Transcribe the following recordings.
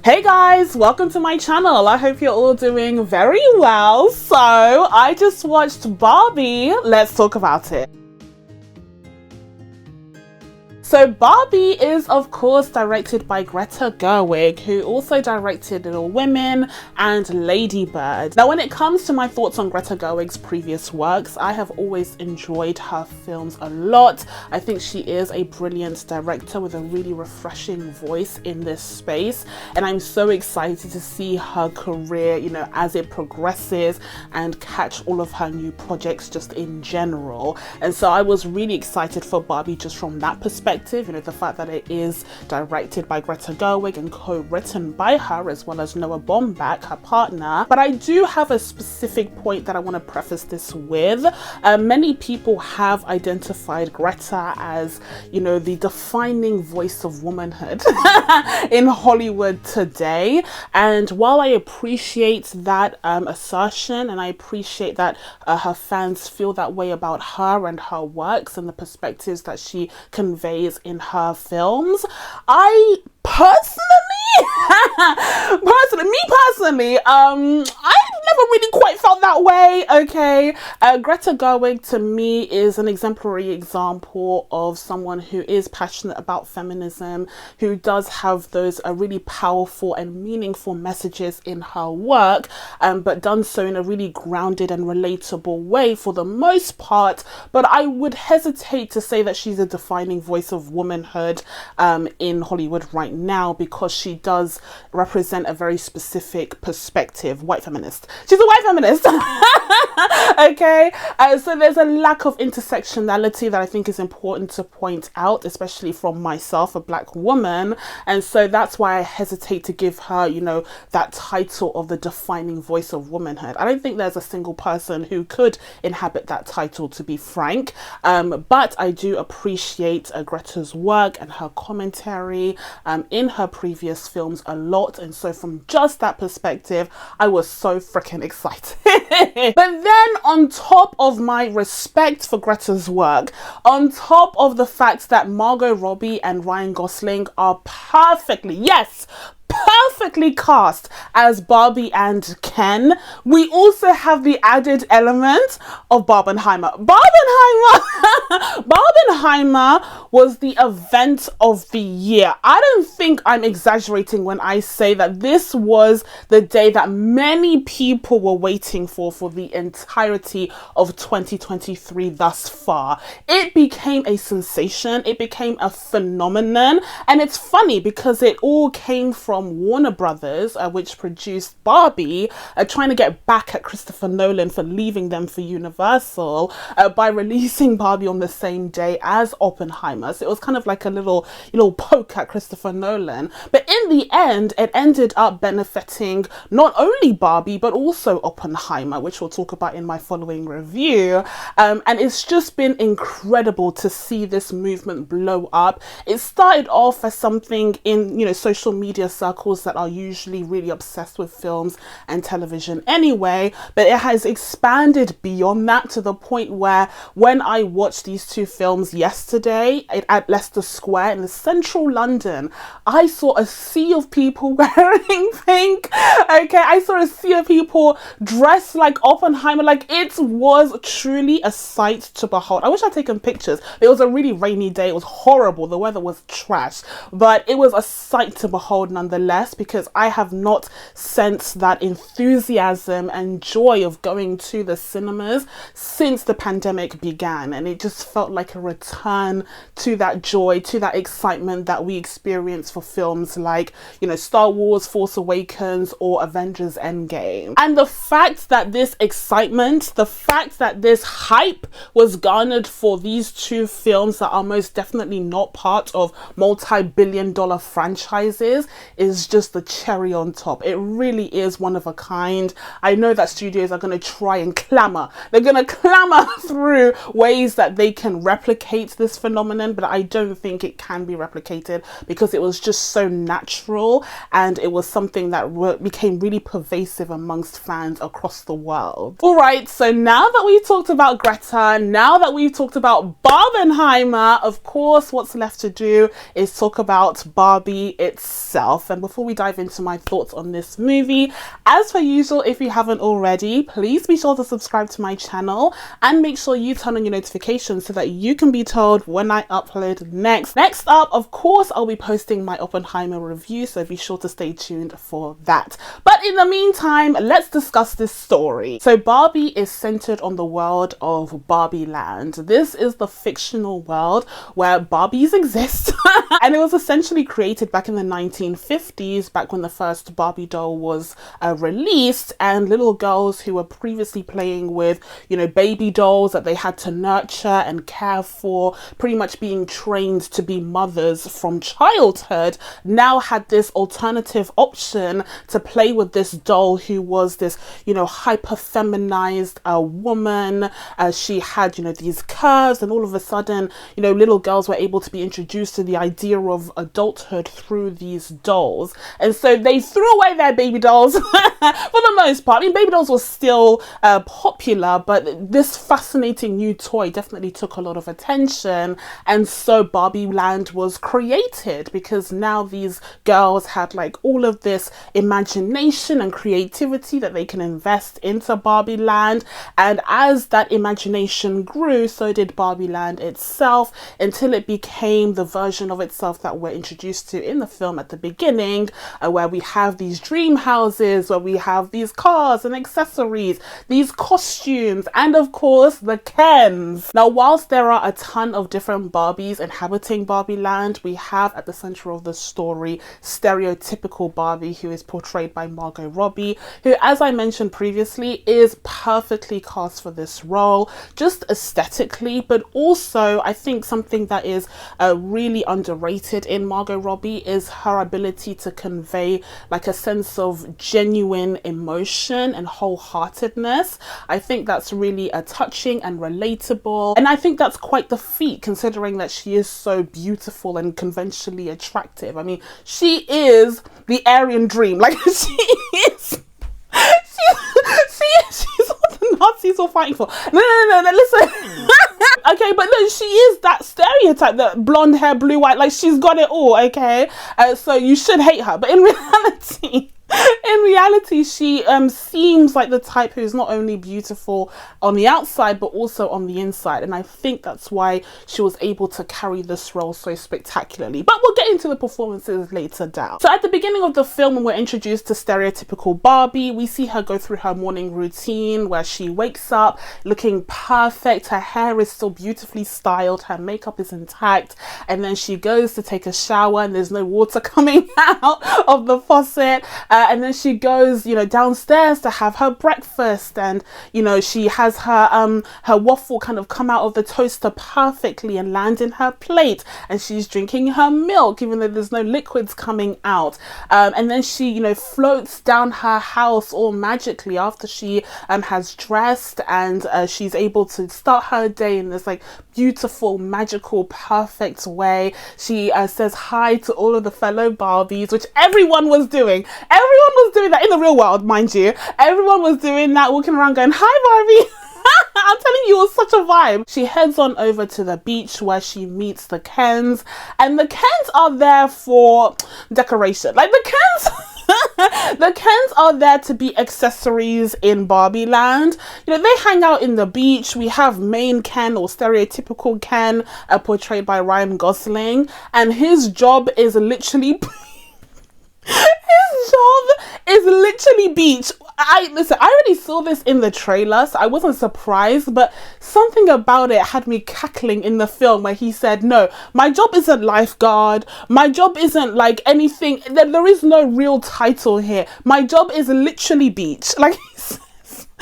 Hey guys, welcome to my channel. I hope you're all doing very well. So I just watched Barbie. Let's talk about it. So Barbie is of course directed by Greta Gerwig, who also directed Little Women and Lady Bird. Now when it comes to my thoughts on Greta Gerwig's previous works, I have always enjoyed her films a lot. I think she is a brilliant director with a really refreshing voice in this space, and I'm so excited to see her career, as it progresses and catch all of her new projects just in general. And so I was really excited for Barbie just from that perspective. The fact that it is directed by Greta Gerwig and co-written by her, as well as Noah Baumbach, her partner. But I do have a specific point that I want to preface this with. Many people have identified Greta as, the defining voice of womanhood in Hollywood today. And while I appreciate that assertion, and I appreciate that her fans feel that way about her and her works and the perspectives that she conveys in her films, I personally, I've never really quite felt that way, okay? Greta Gerwig to me is an exemplary example of someone who is passionate about feminism, who does have those really powerful and meaningful messages in her work, but done so in a really grounded and relatable way for the most part. But I would hesitate to say that she's a defining voice of womanhood in Hollywood right now, because she does represent a very specific perspective. White feminist. She's a white feminist. Okay, so there's a lack of intersectionality that I think is important to point out, especially from myself, a black woman. And so that's why I hesitate to give her, that title of the defining voice of womanhood. I don't think there's a single person who could inhabit that title, to be frank. But I do appreciate Greta's work and her commentary in her previous films a lot. And so from just that perspective, I was so freaking excited. But then on top of my respect for Greta's work, on top of the fact that Margot Robbie and Ryan Gosling are perfectly cast as Barbie and Ken, we also have the added element of Barbenheimer. Barbenheimer was the event of the year. I don't think I'm exaggerating when I say that this was the day that many people were waiting for the entirety of 2023 thus far. It became a sensation. It became a phenomenon. And it's funny because it all came from Warner Brothers, which produced Barbie, trying to get back at Christopher Nolan for leaving them for Universal by releasing Barbie on the same day as Oppenheimer. So it was kind of like a little poke at Christopher Nolan. But in the end, it ended up benefiting not only Barbie, but also Oppenheimer, which we'll talk about in my following review. And it's just been incredible to see this movement blow up. It started off as something in, social media circles that are usually really obsessed with films and television anyway, but it has expanded beyond that to the point where when I watched these two films yesterday at Leicester Square in central London, I saw a sea of people wearing pink. Okay, I saw a sea of people dressed like Oppenheimer. Like, it was truly a sight to behold. I wish I'd taken pictures. It was a really rainy day. It was horrible. The weather was trash, but it was a sight to behold nonetheless, because I have not sensed that enthusiasm and joy of going to the cinemas since the pandemic began. And it just felt like a return to that joy, to that excitement that we experience for films like, Star Wars, Force Awakens, or Avengers Endgame. And the fact that this excitement, the fact that this hype was garnered for these two films that are most definitely not part of multi-billion-dollar franchises is just the cherry on top. It really is one of a kind. I know that studios are going to try and clamor. They're going to clamor through ways that they can replicate this phenomenon, but I don't think it can be replicated because it was just so natural, and it was something that became really pervasive amongst fans across the world. All right, so now that we've talked about Greta, now that we've talked about Barbenheimer, of course, what's left to do is talk about Barbie itself. And before we dive dive into my thoughts on this movie. As per usual, if you haven't already, please be sure to subscribe to my channel and make sure you turn on your notifications so that you can be told when I upload next. Next up, of course, I'll be posting my Oppenheimer review, so be sure to stay tuned for that. But in the meantime, let's discuss this story. So Barbie is centered on the world of Barbie Land. This is the fictional world where Barbies exist and it was essentially created back in the 1950s, back when the first Barbie doll was released, and little girls who were previously playing with, you know, baby dolls that they had to nurture and care for, pretty much being trained to be mothers from childhood, now had this alternative option to play with this doll who was this, you know, hyper feminized woman. She had, you know, these curves, and all of a sudden, you know, little girls were able to be introduced to the idea of adulthood through these dolls. And so they threw away their baby dolls for the most part. I mean, baby dolls were still popular, but this fascinating new toy definitely took a lot of attention. And so Barbie Land was created because now these girls had like all of this imagination and creativity that they can invest into Barbie Land. And as that imagination grew, so did Barbie Land itself, until it became the version of itself that we're introduced to in the film at the beginning, where we have these dream houses, where we have these cars and accessories, these costumes, and of course the Kens. Now, whilst there are a ton of different Barbies inhabiting Barbie Land, we have at the center of the story stereotypical Barbie, who is portrayed by Margot Robbie, who, as I mentioned previously, is perfectly cast for this role, just aesthetically, but also I think something that is really underrated in Margot Robbie is her ability to convey like a sense of genuine emotion and wholeheartedness. I think that's really touching and relatable, and I think that's quite the feat considering that she is so beautiful and conventionally attractive. I mean, she is the Aryan dream, like she is. She's what the Nazis were fighting for. No, listen. Okay, but no, she is that stereotype, that blonde hair, blue eyed, like she's got it all, okay? So you should hate her, but in reality, she seems like the type who's not only beautiful on the outside but also on the inside, and I think that's why she was able to carry this role so spectacularly. But we'll get into the performances later down. So at the beginning of the film, when we're introduced to stereotypical Barbie, we see her go through her morning routine where she wakes up looking perfect, her hair is still beautifully styled, her makeup is intact, and then she goes to take a shower and there's no water coming out of the faucet. And then she goes, you know, downstairs to have her breakfast, and you know, she has her waffle kind of come out of the toaster perfectly and land in her plate, and she's drinking her milk even though there's no liquids coming out. And then she, you know, floats down her house all magically after she has dressed, and she's able to start her day in this like beautiful, magical, perfect way. She says hi to all of the fellow Barbies, which everyone was doing. Everyone was doing that in the real world, mind you. Everyone was doing that, walking around going, "Hi, Barbie." I'm telling you, it was such a vibe. She heads on over to the beach where she meets the Kens, and the Kens are there for decoration. Like the Kens, the Kens are there to be accessories in Barbie Land. You know, they hang out in the beach. We have main Ken, or stereotypical Ken, portrayed by Ryan Gosling, and his job is literally beach. Listen, I already saw this in the trailer, so I wasn't surprised, but something about it had me cackling in the film where he said, no, my job isn't lifeguard, my job isn't like anything, there is no real title here, my job is literally beach. Like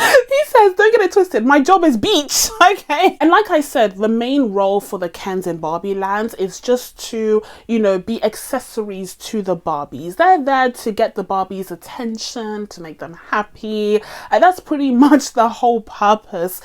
he says, don't get it twisted, my job is beach, okay? And like I said, the main role for the Kens in Barbie Land is just to, you know, be accessories to the Barbies. They're there to get the Barbies' attention, to make them happy. And that's pretty much the whole purpose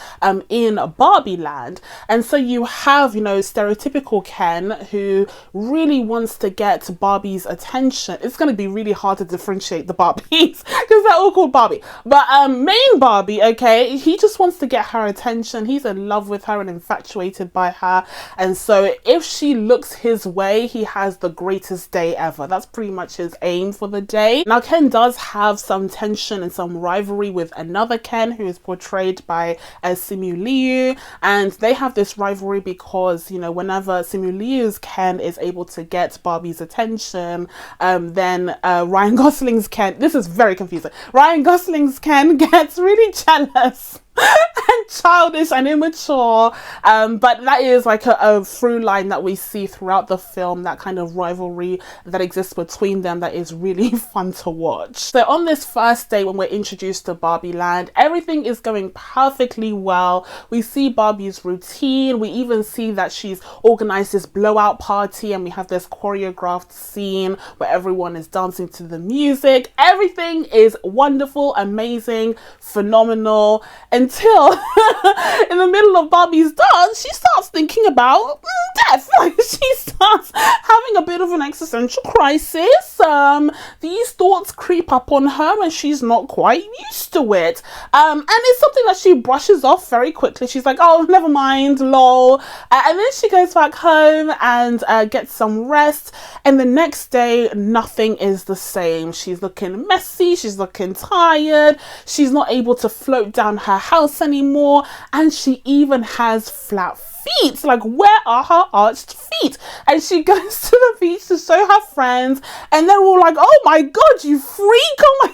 in Barbie Land. And so you have, you know, stereotypical Ken who really wants to get Barbie's attention. It's going to be really hard to differentiate the Barbies because they're all called Barbie. But main Barbie, Barbie, okay? He just wants to get her attention. He's in love with her and infatuated by her. And so if she looks his way, he has the greatest day ever. That's pretty much his aim for the day. Now, Ken does have some tension and some rivalry with another Ken who is portrayed by Simu Liu. And they have this rivalry because, you know, whenever Simu Liu's Ken is able to get Barbie's attention, then Ryan Gosling's Ken, this is very confusing, Ryan Gosling's Ken gets really jealous and childish and immature, but that is like a through line that we see throughout the film, that kind of rivalry that exists between them that is really fun to watch. So on this first day when we're introduced to Barbie Land, everything is going perfectly well. We see Barbie's routine, we even see that she's organized this blowout party and we have this choreographed scene where everyone is dancing to the music. Everything is wonderful, amazing, phenomenal, until in the middle of Barbie's dance, she starts thinking about death. She starts having a bit of an existential crisis. These thoughts creep up on her and she's not quite used to it. And it's something that she brushes off very quickly. She's like, oh, never mind, lol. And then she goes back home and gets some rest. And the next day, nothing is the same. She's looking messy. She's looking tired. She's not able to float down her house anymore, and she even has flat feet. Like, where are her arched feet? And she goes to the beach to show her friends, and they're all like, oh my god, you freak, oh my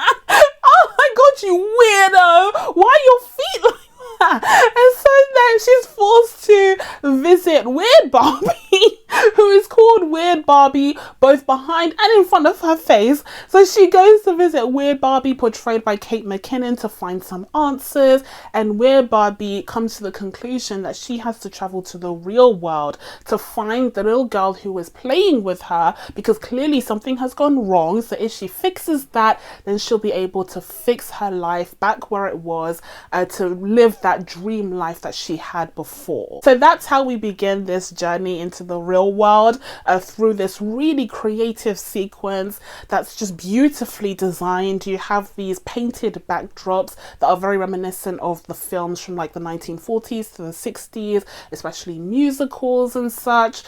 oh my god, you weirdo, why are your feet like that? And so then she's forced to visit Weird Barbie, who is called Weird Barbie both behind and in front of her face. So she goes to visit Weird Barbie, portrayed by Kate McKinnon, to find some answers. And Weird Barbie comes to the conclusion that she has to travel to the real world to find the little girl who was playing with her, because clearly something has gone wrong. So if she fixes that, then she'll be able to fix her life back where it was, to live that dream life that she had before. So that's how we begin this journey into the real world, through this really creative sequence that's just beautifully designed. You have these painted backdrops that are very reminiscent of the films from like the 1940s to the 60s, especially musicals and such.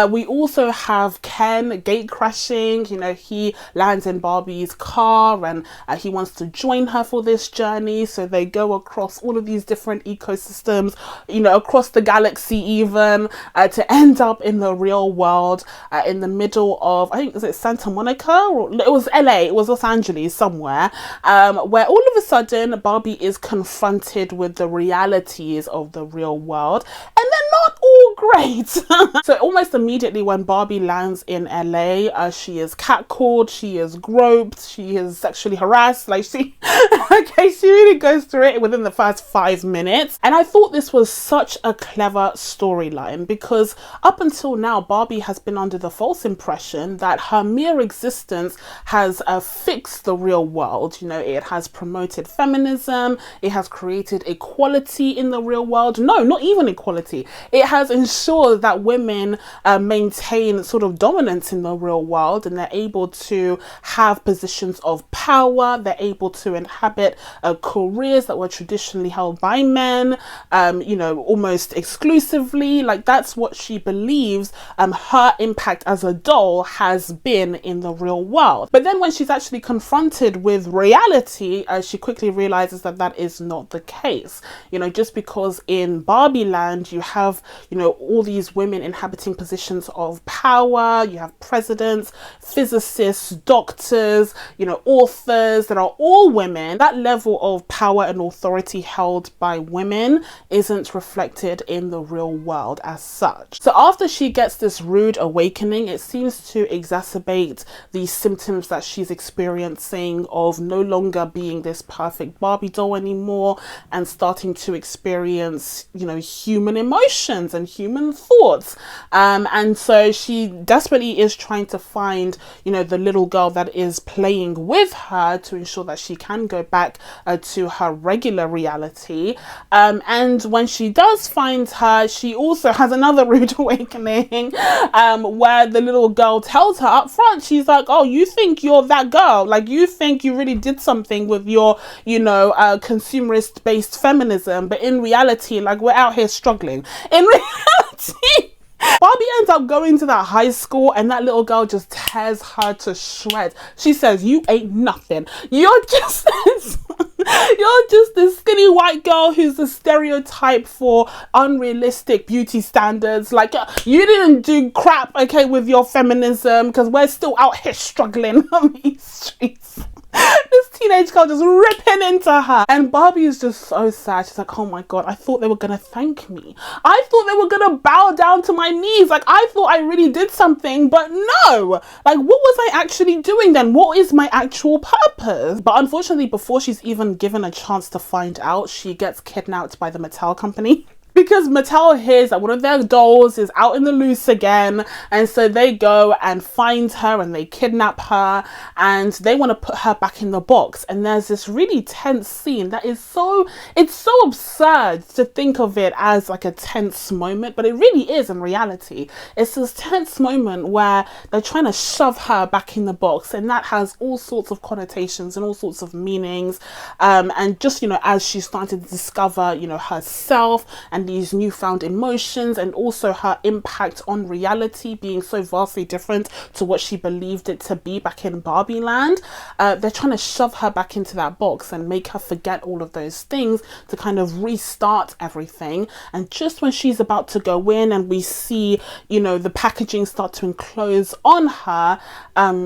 We also have Ken gate crashing. You know, he lands in Barbie's car and he wants to join her for this journey. So they go across all of these different ecosystems, you know, across the galaxy even, to end up in the real world, in the middle of, I think, is it Santa Monica? Or it was LA, it was Los Angeles somewhere, where all of a sudden Barbie is confronted with the realities of the real world, and they're not all great. So almost immediately when Barbie lands in LA, she is catcalled, she is groped, she is sexually harassed, like she okay, she really goes through it within the first 5 minutes. And I thought this was such a clever storyline, because up until now Barbie has been under the false impression that her mere existence has fixed the real world. You know, it has promoted feminism, it has created equality in the real world. No, not even equality. It has ensured that women maintain sort of dominance in the real world, and they're able to have positions of power, they're able to inhabit careers that were traditionally held by men, you know, almost exclusively. Like, that's what she believes her impact as a doll has been in the real world. But then when she's actually confronted with reality, she quickly realizes that that is not the case. You know, just because in Barbie Land you have, you know, all these women inhabiting positions of power, you have presidents, physicists, doctors, you know, authors that are all women, that level of power and authority held by women isn't reflected in the real world as such. So after she gets this rude awakening, it seems to exacerbate the symptoms that she's experiencing of no longer being this perfect Barbie doll anymore, and starting to experience, you know, human emotions and human thoughts. And so she desperately is trying to find, you know, the little girl that is playing with her to ensure that she can go back to her regular reality. And when she does find her, she also has another rude awakening, where the little girl tells her up front, she's like, oh, you think you're that girl? Like, you think you really did something with your, you know, consumerist based feminism, but in reality, like, we're out here struggling. In reality, Barbie ends up going to that high school and that little girl just tears her to shreds. She says, you ain't nothing. You're just this skinny white girl who's a stereotype for unrealistic beauty standards. Like, you didn't do crap, okay, with your feminism, because we're still out here struggling on these streets. This teenage girl just ripping into her, and Barbie is just so sad. She's like, oh my god, I thought they were gonna thank me. I thought they were gonna bow down to my knees. Like, I thought I really did something, but no. Like, what was I actually doing then? What is my actual purpose? But unfortunately, before she's even given a chance to find out, she gets kidnapped by the Mattel company. Because Mattel hears that one of their dolls is out in the loose again, and so they go and find her and they kidnap her and they want to put her back in the box. And there's this really tense scene that is it's so absurd to think of it as like a tense moment, but it really is in reality. It's this tense moment where they're trying to shove her back in the box, and that has all sorts of connotations and all sorts of meanings. And just, you know, as she's starting to discover, you know, herself and these newfound emotions, and also her impact on reality being so vastly different to what she believed it to be back in Barbie land, they're trying to shove her back into that box and make her forget all of those things to kind of restart everything. And just when she's about to go in and we see, you know, the packaging start to enclose on her,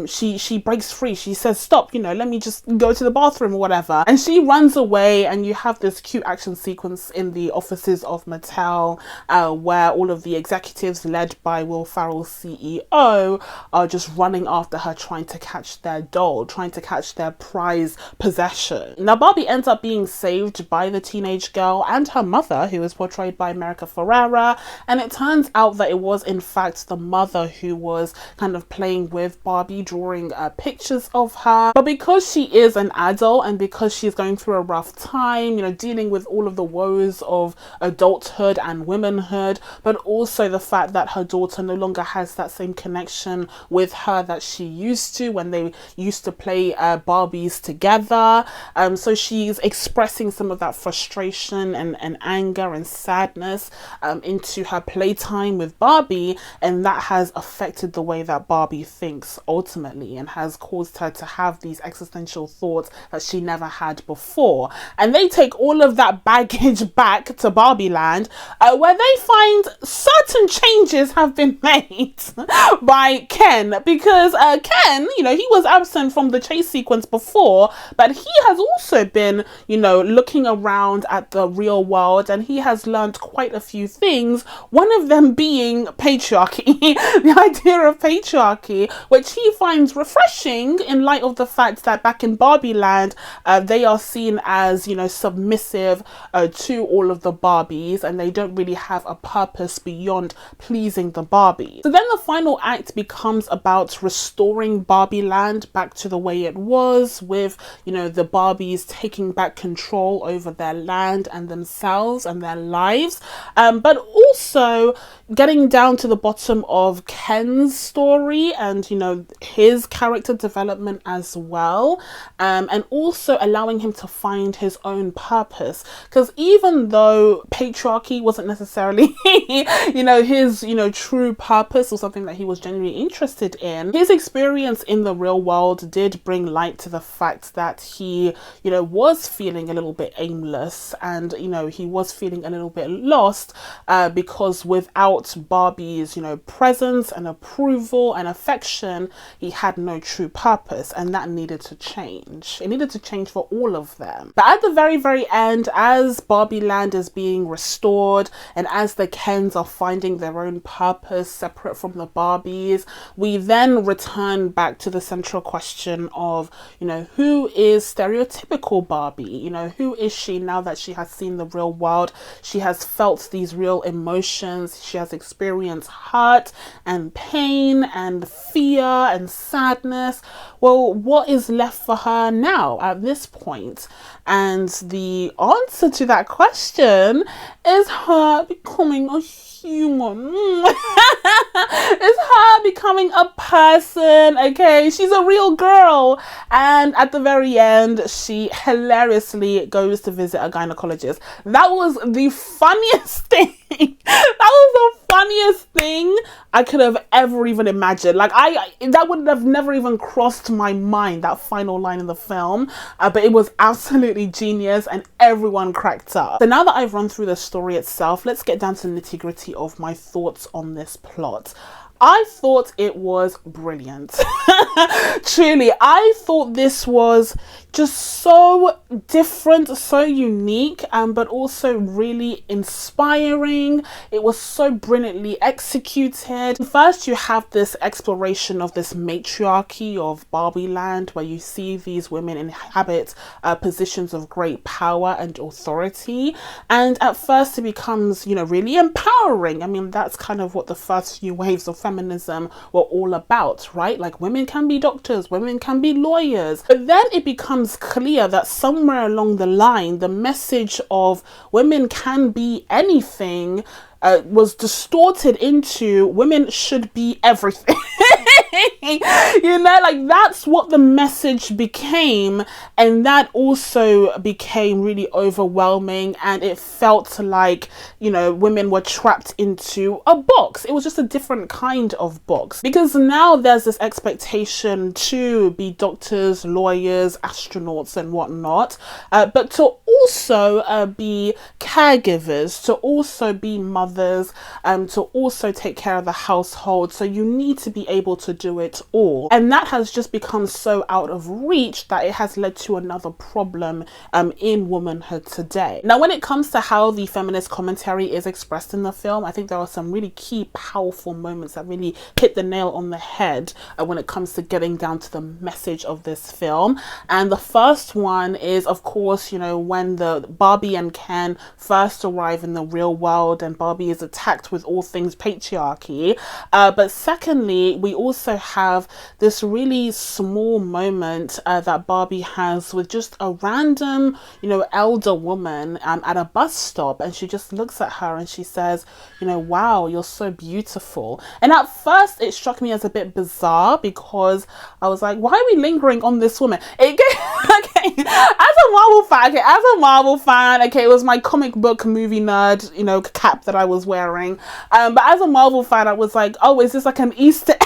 she breaks free. She says, stop, you know, let me just go to the bathroom or whatever. And she runs away, and you have this cute action sequence in the offices of Mattel, where all of the executives led by Will Ferrell's CEO are just running after her, trying to catch their doll, trying to catch their prize possession. Now, Barbie ends up being saved by the teenage girl and her mother, who is portrayed by America Ferrera, and it turns out that it was in fact the mother who was kind of playing with Barbie, drawing pictures of her. But because she is an adult and because she's going through a rough time, you know, dealing with all of the woes of adulthood and womanhood, but also the fact that her daughter no longer has that same connection with her that she used to when they used to play Barbies together. So she's expressing some of that frustration and anger and sadness into her playtime with Barbie, and that has affected the way that Barbie thinks ultimately, and has caused her to have these existential thoughts that she never had before. And they take all of that baggage back to Barbie land, where they find certain changes have been made by Ken, because Ken, you know, he was absent from the chase sequence before, but he has also been, you know, looking around at the real world, and he has learned quite a few things, one of them being patriarchy, the idea of patriarchy, which he finds refreshing in light of the fact that back in Barbie land, they are seen as, you know, submissive to all of the Barbies, and they don't really have a purpose beyond pleasing the Barbie. So then the final act becomes about restoring Barbie land back to the way it was, with, you know, the Barbies taking back control over their land and themselves and their lives, but also getting down to the bottom of Ken's story and, you know, his character development as well, and also allowing him to find his own purpose, because even though patriarchy wasn't necessarily you know, his, you know, true purpose or something that he was genuinely interested in, his experience in the real world did bring light to the fact that he, you know, was feeling a little bit aimless, and, you know, he was feeling a little bit lost, because without Barbie's, you know, presence and approval and affection, he had no true purpose, and that needed to change. It needed to change for all of them. But at the very, very end, as Barbie land is being restored, restored, and as the Kens are finding their own purpose separate from the Barbies, we then return back to the central question of, who is stereotypical Barbie? Who is she now that she has seen the real world? She has felt these real emotions. She has experienced hurt and pain and fear and sadness. Well, what is left for her now at this point? And the answer to that question is her becoming a human. It's her becoming a person, okay? She's a real girl. And at the very end, she hilariously goes to visit a gynecologist. That was the funniest thing. That was the funniest thing I could have ever even imagined. Like, that would have never even crossed my mind, that final line in the film. But it was absolutely genius and everyone cracked up. So now that I've run through the story itself, let's get down to the nitty-gritty of my thoughts on this plot. I thought it was brilliant. Truly, I thought this was just so different, so unique, but also really inspiring. It was so brilliantly executed. First, you have this exploration of this matriarchy of Barbie land, where you see these women inhabit positions of great power and authority. And at first, it becomes, really empowering. I mean, that's kind of what the first few waves of feminism were all about, right? Like, women can be doctors, women can be lawyers. But then it becomes clear that somewhere along the line, the message of women can be anything was distorted into women should be everything. Like, that's what the message became, and that also became really overwhelming, and it felt like, women were trapped into a box. It was just a different kind of box, because now there's this expectation to be doctors, lawyers, astronauts and whatnot, but to also be caregivers, to also be mothers, to also take care of the household. So you need to be able to do it all, and that has just become so out of reach that it has led to another problem in womanhood today. Now, when it comes to how the feminist commentary is expressed in the film, I think there are some really key powerful moments that really hit the nail on the head when it comes to getting down to the message of this film. And the first one is, of course, when the Barbie and Ken first arrive in the real world and Barbie is attacked with all things patriarchy. But secondly, we also have this really small moment that Barbie has with just a random, elder woman at a bus stop, and she just looks at her and she says, wow, you're so beautiful. And at first it struck me as a bit bizarre, because I was like, why are we lingering on this woman? Okay, as a Marvel fan, it was my comic book movie nerd, cap that I was wearing. But as a Marvel fan, I was like, oh, is this like an Easter egg?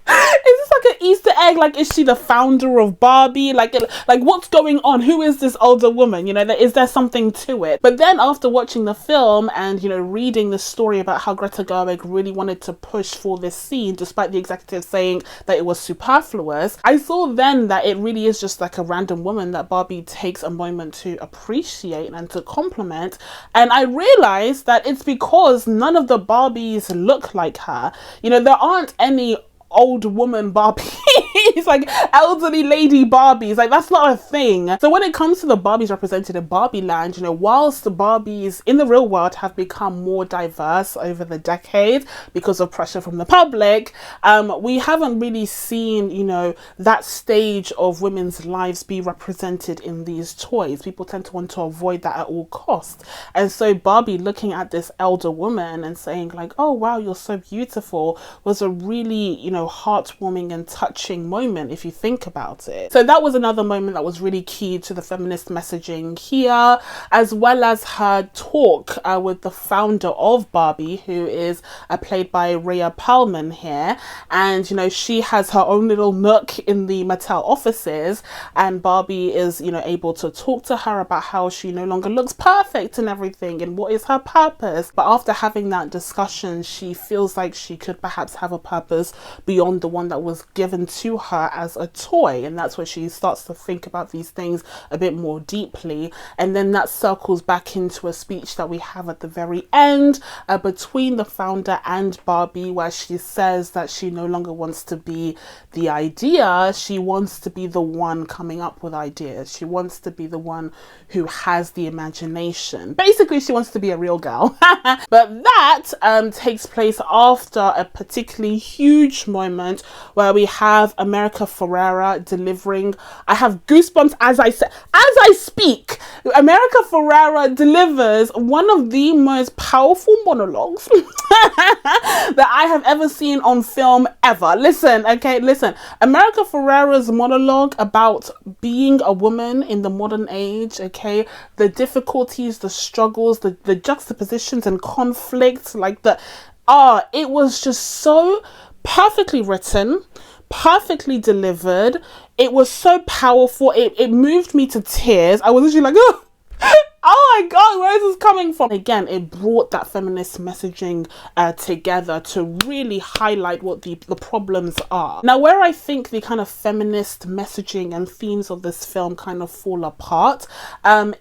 Is this like an Easter egg? Like, is she the founder of Barbie? Like what's going on? Who is this older woman? Is there something to it? But then after watching the film and, reading the story about how Greta Gerwig really wanted to push for this scene, despite the executive saying that it was superfluous, I saw then that it really is just like a random woman that Barbie takes a moment to appreciate and to compliment. And I realized that it's because none of the Barbies look like her. There aren't any old woman Barbies, like elderly lady Barbies, like that's not a thing. So when it comes to the Barbies represented in Barbie land, whilst the Barbies in the real world have become more diverse over the decades because of pressure from the public, we haven't really seen, that stage of women's lives be represented in these toys. People tend to want to avoid that at all costs. And so Barbie looking at this elder woman and saying like, oh wow, you're so beautiful, was a really, heartwarming and touching moment if you think about it. So that was another moment that was really key to the feminist messaging here, as well as her talk with the founder of Barbie, who is played by Rhea Perlman here. And she has her own little nook in the Mattel offices, and Barbie is able to talk to her about how she no longer looks perfect and everything, and what is her purpose. But after having that discussion, she feels like she could perhaps have a purpose beyond the one that was given to her as a toy. And that's where she starts to think about these things a bit more deeply. And then that circles back into a speech that we have at the very end between the founder and Barbie, where she says that she no longer wants to be the idea, she wants to be the one coming up with ideas. She wants to be the one who has the imagination. Basically, she wants to be a real girl. But that takes place after a particularly huge moment where we have America Ferrera delivering, I have goosebumps as I speak. America Ferrera delivers one of the most powerful monologues that I have ever seen on film ever. Listen, okay, listen. America Ferrera's monologue about being a woman in the modern age, okay, the difficulties, the struggles, the juxtapositions and conflicts, like it was just so perfectly written, perfectly delivered. It was so powerful. It moved me to tears. I was literally like, oh, oh my God, where is this coming from? Again, it brought that feminist messaging together to really highlight what the problems are. Now, where I think the kind of feminist messaging and themes of this film kind of fall apart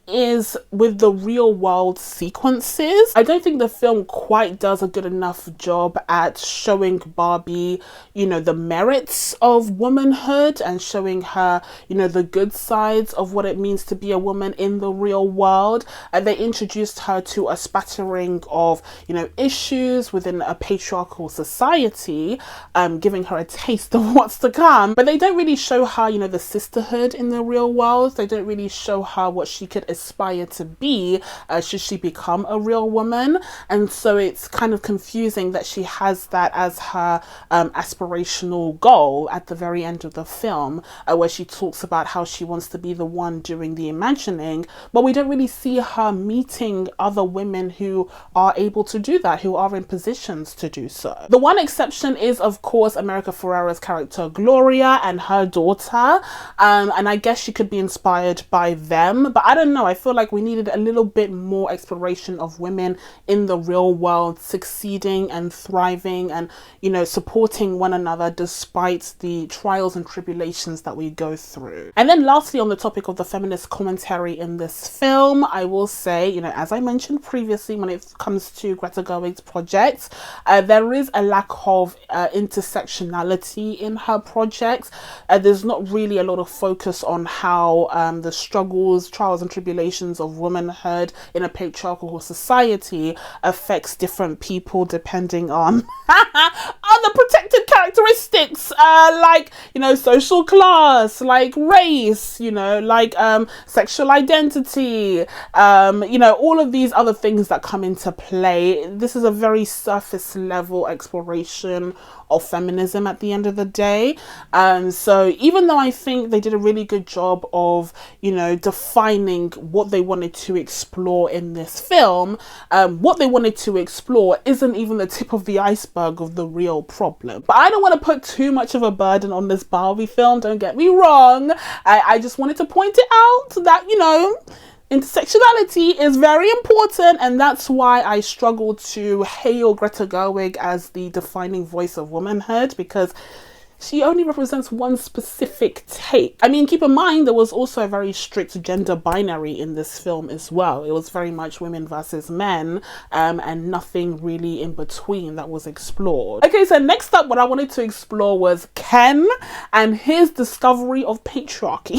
is with the real world sequences. I don't think the film quite does a good enough job at showing Barbie, you know, the merits of womanhood and showing her, you know, the good sides of what it means to be a woman in the real world. And they introduced her to a spattering of, you know, issues within a patriarchal society, giving her a taste of what's to come. But they don't really show her, you know, the sisterhood in the real world. They don't really show her what she could aspire to be should she become a real woman. And so it's kind of confusing that she has that as her aspirational goal at the very end of the film, where she talks about how she wants to be the one doing the imagining, but we don't really see her meeting other women who are able to do that, who are in positions to do so. The one exception is, of course, America Ferrera's character Gloria and her daughter, and I guess she could be inspired by them, but I don't know, I feel like we needed a little bit more exploration of women in the real world succeeding and thriving and, you know, supporting one another despite the trials and tribulations that we go through. And then lastly, on the topic of the feminist commentary in this film, I will say, you know, as I mentioned previously, when it comes to Greta Gerwig's projects, there is a lack of intersectionality in her projects. There's not really a lot of focus on how the struggles, trials and tribulations of womanhood in a patriarchal society affects different people depending on other protected characteristics, like, you know, social class, like race, you know, like sexual identity, you know, all of these other things that come into play. This is a very surface level exploration of feminism at the end of the day. So even though I think they did a really good job of, you know, defining what they wanted to explore in this film, what they wanted to explore isn't even the tip of the iceberg of the real problem. But I don't want to put too much of a burden on this Barbie film, don't get me wrong. I just wanted to point it out that, you know, intersectionality is very important, and that's why I struggle to hail Greta Gerwig as the defining voice of womanhood, because she only represents one specific take. I mean, keep in mind, there was also a very strict gender binary in this film as well. It was very much women versus men, and nothing really in between that was explored. Okay, so next up, what I wanted to explore was Ken and his discovery of patriarchy.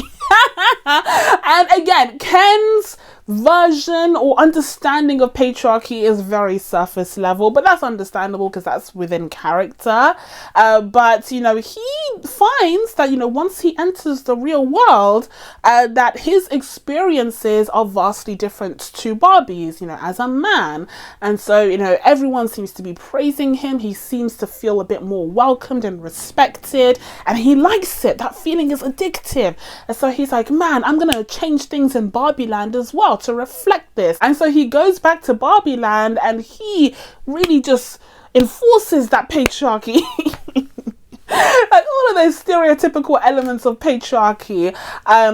And again, Ken's version or understanding of patriarchy is very surface level, but that's understandable because that's within character. But, you know, he finds that, you know, once he enters the real world, that his experiences are vastly different to Barbie's, you know, as a man. And so, you know, everyone seems to be praising him. He seems to feel a bit more welcomed and respected, and he likes it. That feeling is addictive. And so he's like, man, I'm gonna change things in Barbie Land as well to reflect this. And so he goes back to Barbie Land and he really just enforces that patriarchy. like all of those stereotypical elements of patriarchy.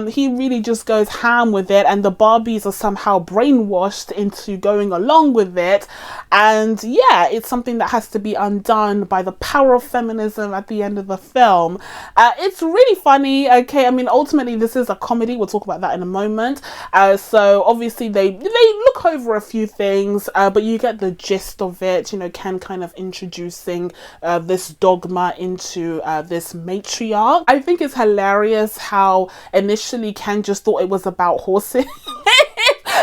He really just goes ham with it, and the Barbies are somehow brainwashed into going along with it. And yeah, it's something that has to be undone by the power of feminism at the end of the film. It's really funny. Okay, I mean, ultimately this is a comedy. We'll talk about that in a moment. So obviously they look over a few things, but you get the gist of it. You know, Ken kind of introducing this dogma into this matriarch. I think it's hilarious how initially Ken just thought it was about horses.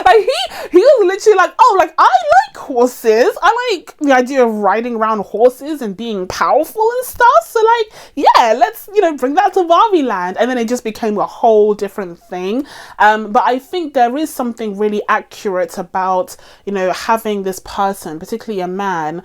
Like he was literally like, oh, like I like horses. I like the idea of riding around horses and being powerful and stuff. So like, yeah, let's, you know, bring that to Barbie land. And then it just became a whole different thing. But I think there is something really accurate about, you know, having this person, particularly a man,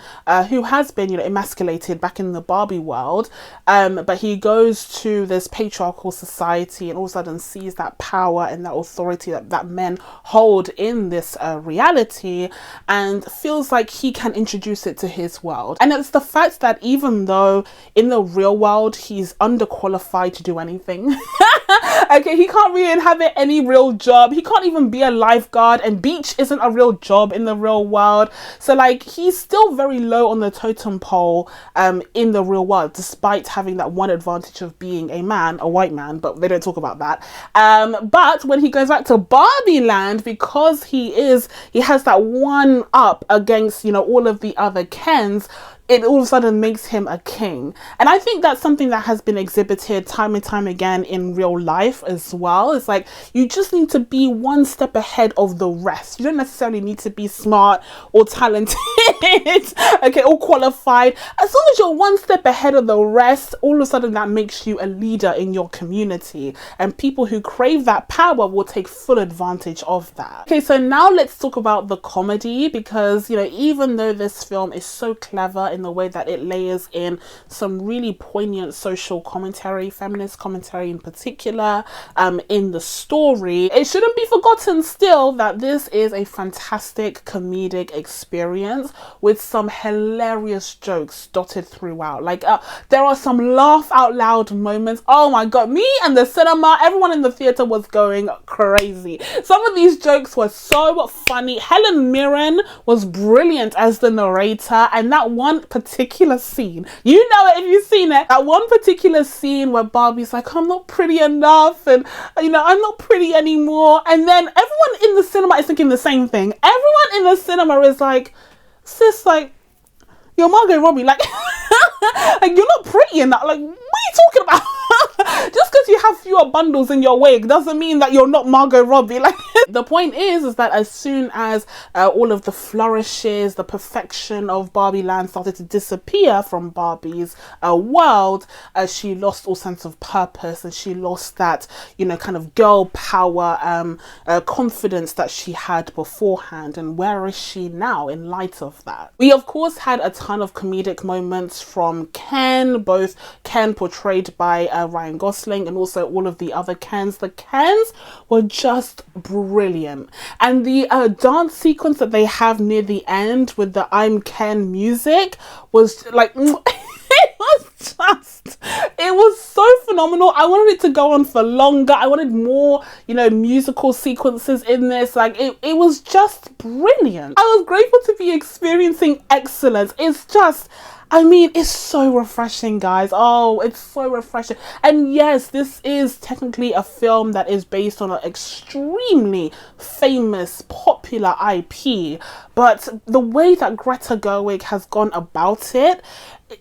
who has been, you know, emasculated back in the Barbie world. But he goes to this patriarchal society and all of a sudden sees that power and that authority that men hold in this reality, and feels like he can introduce it to his world. And it's the fact that even though in the real world he's underqualified to do anything, okay, he can't really inhabit any real job. He can't even be a lifeguard, and beach isn't a real job in the real world. So like, he's still very low on the totem pole in the real world, despite having that one advantage of being a man, a white man, but they don't talk about that. But when he goes back to Barbie land, because he has that one up against, you know, all of the other Kens, it all of a sudden makes him a king. And I think that's something that has been exhibited time and time again in real life as well. It's like, you just need to be one step ahead of the rest. You don't necessarily need to be smart or talented, okay, or qualified. As long as you're one step ahead of the rest, all of a sudden that makes you a leader in your community. And people who crave that power will take full advantage of that. Okay, so now let's talk about the comedy, because, you know, even though this film is so clever in the way that it layers in some really poignant social commentary, feminist commentary in particular, in the story, it shouldn't be forgotten still that this is a fantastic comedic experience with some hilarious jokes dotted throughout. Like, there are some laugh out loud moments. Oh my god, me and the cinema, everyone in the theater was going crazy. Some of these jokes were so funny. Helen Mirren was brilliant as the narrator, and that one particular scene, you know it if you've seen it, that one particular scene where Barbie's like, I'm not pretty enough, and you know, I'm not pretty anymore, and then everyone in the cinema is thinking the same thing. Everyone in the cinema is like, sis, like, you're Margot Robbie, like, like, you're not pretty enough, like, what are you talking about? Just because you have fewer bundles in your wig doesn't mean that you're not Margot Robbie. Like, the point is that as soon as all of the flourishes, the perfection of Barbie land started to disappear from Barbie's world, she lost all sense of purpose, and she lost that, you know, kind of girl power, confidence that she had beforehand. And where is she now in light of that? We of course had a ton of comedic moments from Ken, both Ken portrayed by Ryan Gosling and also all of the other Kens. The Kens were just brilliant, and the dance sequence that they have near the end with the I'm Ken music was like it was so phenomenal. I wanted it to go on for longer. I wanted more, you know, musical sequences in this. Like, it was just brilliant. I was grateful to be experiencing excellence. It's just, I mean, it's so refreshing, guys. Oh, it's so refreshing. And yes, this is technically a film that is based on an extremely famous, popular IP. But the way that Greta Gerwig has gone about it,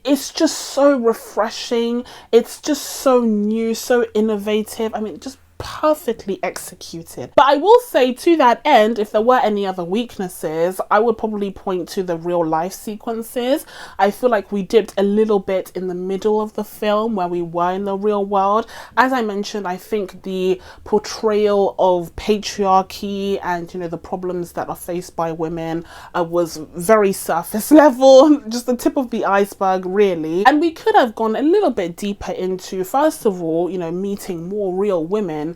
it's just so refreshing. It's just so new, so innovative. I mean, just perfectly executed. But I will say, to that end, if there were any other weaknesses, I would probably point to the real life sequences. I feel like we dipped a little bit in the middle of the film where we were in the real world. As I mentioned, I think the portrayal of patriarchy and, you know, the problems that are faced by women was very surface level, just the tip of the iceberg, really. And we could have gone a little bit deeper into, first of all, you know, meeting more real women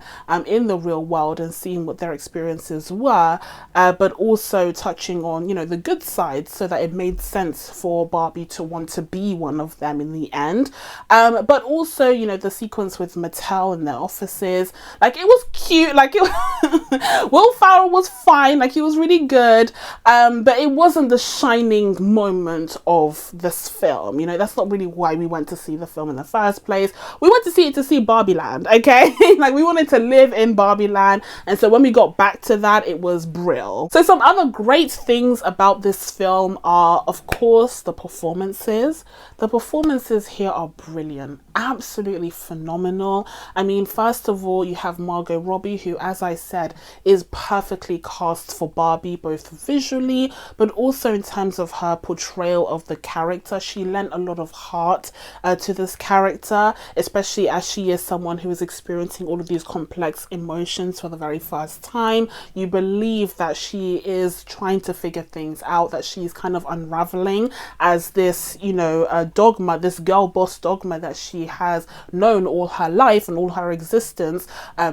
in the real world and seeing what their experiences were, but also touching on, you know, the good side, so that it made sense for Barbie to want to be one of them in the end. But also, you know, the sequence with Mattel in their offices, like, it was cute, like, it Will Ferrell was fine, like, he was really good, but it wasn't the shining moment of this film. You know, that's not really why we went to see the film in the first place. We went to see it to see Barbie Land, okay? Like, we wanted to live in Barbie Land, and so when we got back to that, it was brill. So some other great things about this film are, of course, the performances. The performances here are brilliant, absolutely phenomenal. I mean, first of all, you have Margot Robbie, who, as I said, is perfectly cast for Barbie, both visually, but also in terms of her portrayal of the character. She lent a lot of heart to this character, especially as she is someone who is experiencing all of these complex emotions for the very first time. You believe that she is trying to figure things out, that she's kind of unraveling as this, you know, dogma, this girl boss dogma that she has known all her life and all her existence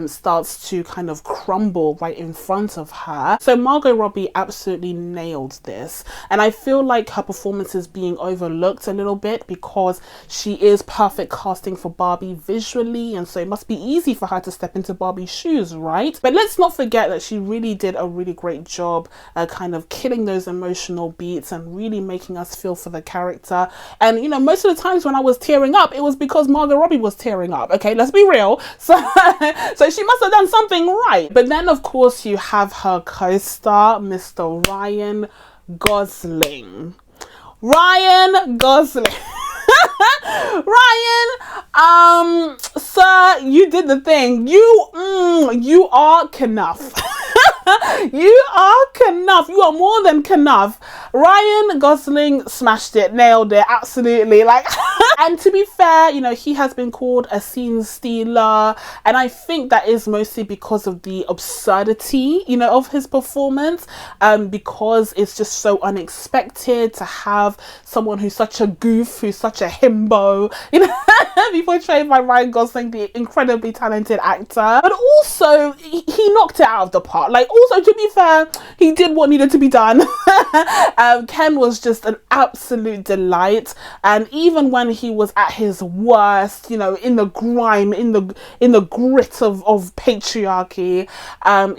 starts to kind of crumble right in front of her. So Margot Robbie absolutely nailed this, and I feel like her performance is being overlooked a little bit because she is perfect casting for Barbie visually, and so it must be easy for her to step into Barbie's shoes, right? But let's not forget that she really did a really great job kind of killing those emotional beats and really making us feel for the character. And, you know, most of the times when I was tearing up, it was because Margot Robbie was tearing up, okay? Let's be real. So she must have done something right. But then, of course, you have her co-star, Mr. Ryan Gosling. Ryan Gosling. Ryan, sir, you did the thing. You are enough. You are enough. You are more than enough. Ryan Gosling smashed it, nailed it, absolutely. Like, and to be fair, you know, he has been called a scene stealer, and I think that is mostly because of the absurdity, you know, of his performance, because it's just so unexpected to have someone who's such a goof, who's such a himbo, you know, be portrayed by Ryan Gosling, the incredibly talented actor. But also, he knocked it out of the park. Like, also, to be fair, he did what needed to be done. Ken was just an absolute delight, and even when he was at his worst, you know, in the grime, in the grit of patriarchy,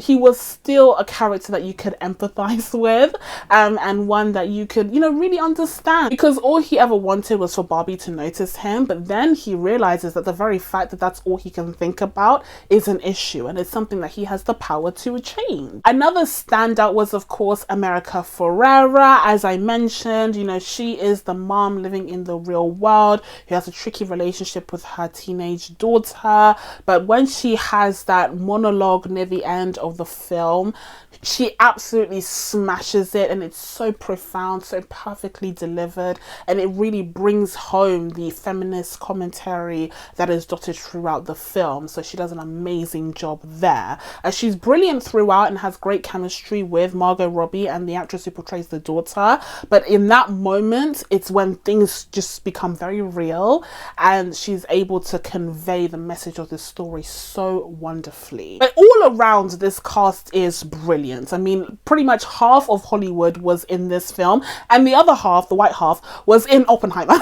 he was still a character that you could empathize with, and one that you could, you know, really understand, because all he ever wanted was for Barbie to notice him. But then he realizes that the very fact that that's all he can think about is an issue, and it's something that he has the power to change. Another standout was, of course, America Ferrera. As I mentioned, you know, she is the mom living in the real world who has a tricky relationship with her teenage daughter. But when she has that monologue near the end of the film, she absolutely smashes it, and it's so profound, so perfectly delivered, and it really brings home the feminist commentary that is dotted throughout the film. So she does an amazing job there. She's brilliant throughout and has great chemistry with Margot Robbie and the actress who portrays the daughter. But in that moment, it's when things just become very real, and she's able to convey the message of the story so wonderfully. But all around, this cast is brilliant. I mean, pretty much half of Hollywood was in this film, and the other half, the white half, was in Oppenheimer.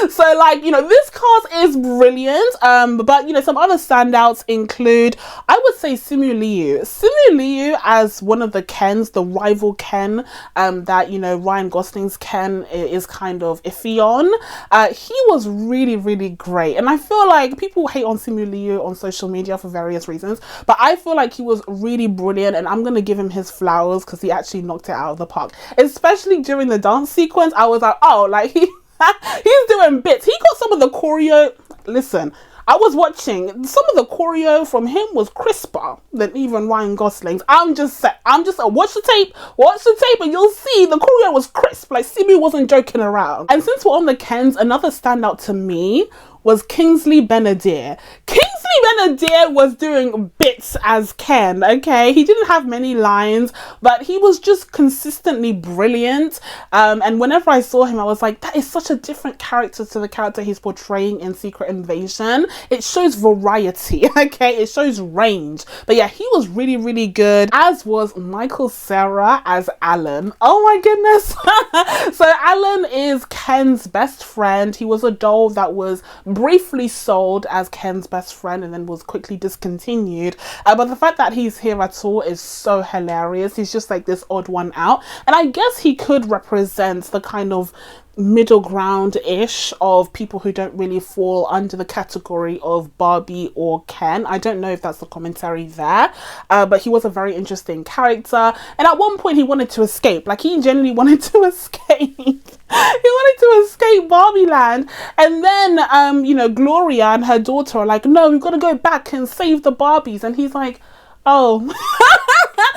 So, like, you know, this cast is brilliant. But, you know, some other standouts include, I would say, Simu Liu. Simu Liu as one of the Kens, the rival Ken, that, you know, Ryan Gosling's Ken is kind of iffy on. He was really, really great. And I feel like people hate on Simu Liu on social media for various reasons, but I feel like he was really brilliant, and I'm going to give him his flowers because he actually knocked it out of the park. Especially during the dance sequence, I was like, oh, like, he's doing bits. He got some of the choreo. Listen, I was watching, some of the choreo from him was crisper than even Ryan Gosling's. I'm just watch the tape and you'll see the choreo was crisp. Like, Simu wasn't joking around. And since we're on the Kens, another standout to me was Kingsley Ben-Adir. Kingsley Ben-Adir was doing bits as Ken, okay? He didn't have many lines, but he was just consistently brilliant. And whenever I saw him, I was like, that is such a different character to the character he's portraying in Secret Invasion. It shows variety, okay? It shows range. But yeah, he was really, really good, as was Michael Cera as Alan. Oh my goodness. So Alan is Ken's best friend. He was a doll that was briefly sold as Ken's best friend and then was quickly discontinued. But the fact that he's here at all is so hilarious. He's just like this odd one out. And I guess he could represent the kind of middle ground-ish of people who don't really fall under the category of Barbie or Ken. I don't know if that's the commentary there, but he was a very interesting character. And at one point he wanted to escape. Like, he genuinely wanted to escape. He wanted to escape Barbie land. And then, you know, Gloria and her daughter are like, no, we've got to go back and save the Barbies. And he's like, oh.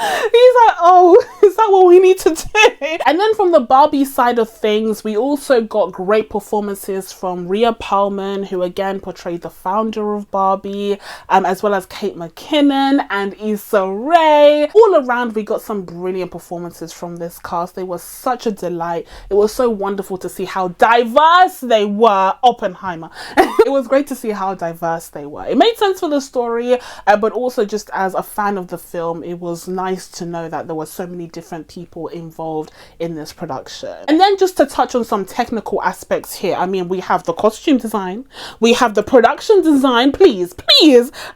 He's like, oh, is that what we need to do? And then from the Barbie side of things, we also got great performances from Rhea Perlman, who again portrayed the founder of Barbie, as well as Kate McKinnon and Issa Rae. All around, we got some brilliant performances from this cast. They were such a delight. It was so wonderful to see how diverse they were. Oppenheimer. It was great to see how diverse they were. It made sense for the story, but also just as a fan of the film, it was nice to know that there were so many different people involved in this production. And then just to touch on some technical aspects here, I mean, we have the costume design, we have the production design, please,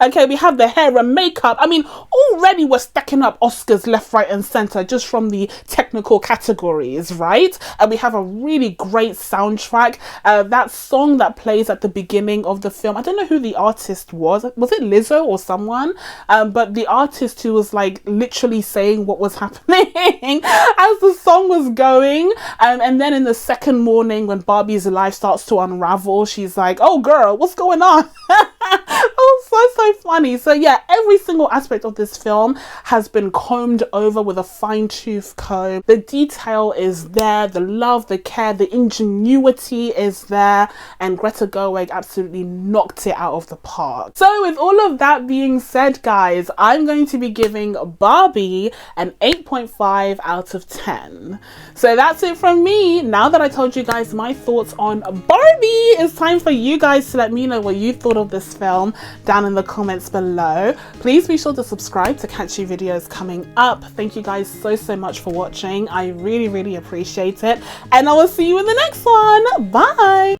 okay, we have the hair and makeup. I mean, already we're stacking up Oscars left, right and center just from the technical categories, right? And we have a really great soundtrack. That song that plays at the beginning of the film, I don't know who the artist was it Lizzo or someone? But the artist who was like literally saying what was happening as the song was going, and then in the second morning when Barbie's life starts to unravel, she's like, oh girl, what's going on? Oh, so funny. So yeah, every single aspect of this film has been combed over with a fine-tooth comb. The detail is there, the love, the care, the ingenuity is there, and Greta Gerwig absolutely knocked it out of the park. So with all of that being said, guys, I'm going to be giving Barbie an 8.5 out of 10. So that's it from me. Now that I told you guys my thoughts on Barbie, it's time for you guys to let me know what you thought of this film down in the comments below. Please be sure to subscribe to catch new videos coming up. Thank you guys so much for watching. I really appreciate it, and I will see you in the next one. Bye.